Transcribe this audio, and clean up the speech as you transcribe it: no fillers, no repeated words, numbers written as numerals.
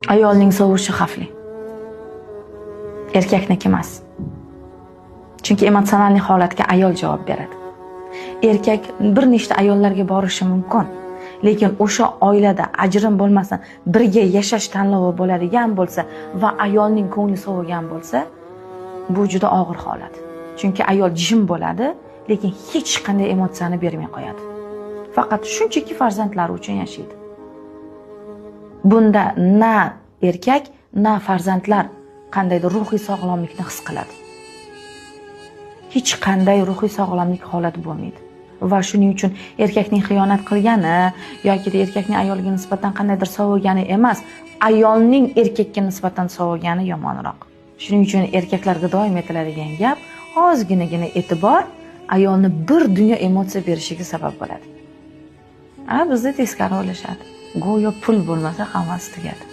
Ayolning sovishi xavfli. Erkakniki emas. Chunki emotsional holatga ayol javob beradi. Erkak bir nechta ayollarga borishi mumkin, lekin o'sha oilada ajrim bo'lmasin, birga yashash tanlovi bo'ladigan bo'lsa va ayolning ko'ngli sovigan bo'lsa, bu juda og'ir holat. Chunki ayol jim bo'ladi, lekin hech qanday emotsiyani bermay qo'yadi. Faqat shunchaki farzandlari uchun yashaydi. Bunda na erkak, na farzandlar qandaydir ruhiy sog'lomlikni his qiladi. Hech qanday ruhiy sog'lomlik holati bo'lmaydi. Va shuning uchun erkakning xiyonat qilgani yoki erkakning ayolga nisbatan qandaydir sovigani emas, ayolning erkakka nisbatan sovigani yomonroq. Shuning uchun erkaklarga doim aytiladigan gap, ozginagina e'tibor ayolni bir dunyo emotsiya berishiga sabab bo'ladi. Bizda teskari o'ylashadi. Go'yo pul bo'lmasa hammasi tugadi.